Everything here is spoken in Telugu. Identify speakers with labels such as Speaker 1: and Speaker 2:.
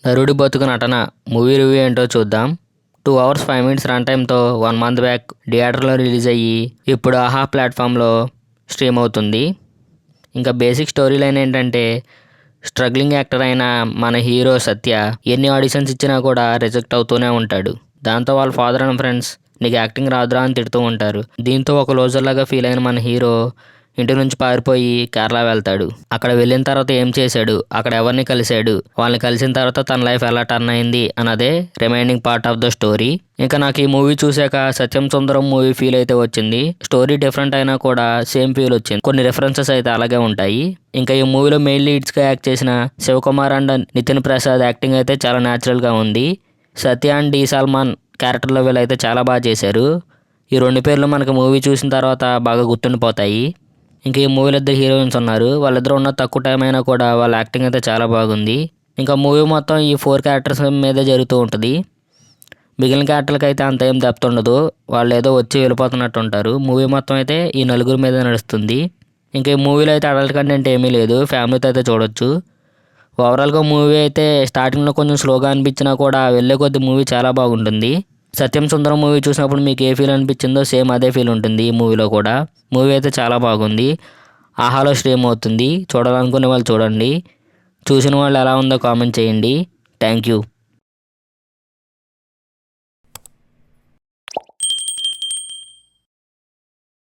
Speaker 1: నరుడి బతుకు నటన మూవీ రివ్యూ ఏంటో చూద్దాం. 2 hours 5 minutes రన్ టైమ్తో 1 month బ్యాక్ థియేటర్లో రిలీజ్ అయ్యి ఇప్పుడు ఆహా ప్లాట్ఫామ్లో స్ట్రీమ్ అవుతుంది. ఇంకా బేసిక్ స్టోరీ లైన్ ఏంటంటే, స్ట్రగ్లింగ్ యాక్టర్ అయిన మన హీరో సత్య ఎన్ని ఆడిషన్స్ ఇచ్చినా కూడా రిజెక్ట్ అవుతూనే ఉంటాడు. దాంతో వాళ్ళ ఫాదర్ అండ్ ఫ్రెండ్స్ నీకు యాక్టింగ్ రాదురా అని తిడుతూ ఉంటారు. దీంతో ఒక లోజర్ లాగా ఫీల్ అయిన మన హీరో ఇంటి నుంచి పారిపోయి కేరళ వెళ్తాడు. అక్కడ వెళ్ళిన తర్వాత ఏం చేశాడు, అక్కడ ఎవరిని కలిశాడు, వాళ్ళని కలిసిన తర్వాత తన లైఫ్ ఎలా టర్న్ అయింది అన్నదే remaining part of the story. ఇంకా నాకు ఈ మూవీ చూశాక సత్యం సుందరం మూవీ ఫీల్ అయితే వచ్చింది. స్టోరీ డిఫరెంట్ అయినా కూడా సేమ్ ఫీల్ వచ్చింది. కొన్ని రిఫరెన్సెస్ అయితే అలాగే ఉంటాయి. ఇంకా ఈ మూవీలో మెయిన్ లీడ్స్గా యాక్ట్ చేసిన శివకుమార్ అండ్ నితిన్ ప్రసాద్ యాక్టింగ్ అయితే చాలా న్యాచురల్గా ఉంది. సత్య అండ్ డి సల్మాన్ క్యారెక్టర్లో వీళ్ళు అయితే చాలా బాగా చేశారు. ఈ 2 పేర్లు మనకు మూవీ చూసిన తర్వాత బాగా గుర్తుండిపోతాయి. ఇంకా ఈ మూవీలో 2 హీరోయిన్స్ ఉన్నారు. వాళ్ళిద్దరూ ఉన్న తక్కువ టైం అయినా కూడా వాళ్ళ యాక్టింగ్ అయితే చాలా బాగుంది. ఇంకా మూవీ మొత్తం ఈ 4 క్యారెక్టర్స్ మీదే జరుగుతూ ఉంటుంది. మిగిలిన క్యారెక్టర్లకి అయితే అంత ఏం డెప్త్ ఉండదు. వాళ్ళు ఏదో వచ్చి వెళ్ళిపోతున్నట్టు ఉంటారు. మూవీ మొత్తం అయితే ఈ 4 మీద నడుస్తుంది. ఇంకా ఈ మూవీలో అయితే అడల్ట్ కంటెంట్ ఏమీ లేదు, ఫ్యామిలీతో అయితే చూడొచ్చు. ఓవరాల్గా మూవీ అయితే స్టార్టింగ్లో కొంచెం స్లోగా అనిపించినా కూడా వెళ్ళే కొద్ది మూవీ చాలా బాగుంటుంది. సత్యం సుందరం మూవీ చూసినప్పుడు మీకు ఏ ఫీల్ అనిపించిందో సేమ్ అదే ఫీల్ ఉంటుంది ఈ మూవీలో కూడా. మూవీ అయితే చాలా బాగుంది. ఆహాలో స్ట్రీమ్ అవుతుంది. చూడాలనుకునే వాళ్ళు చూడండి. చూసిన వాళ్ళు ఎలా ఉందో కామెంట్ చేయండి. Thank you.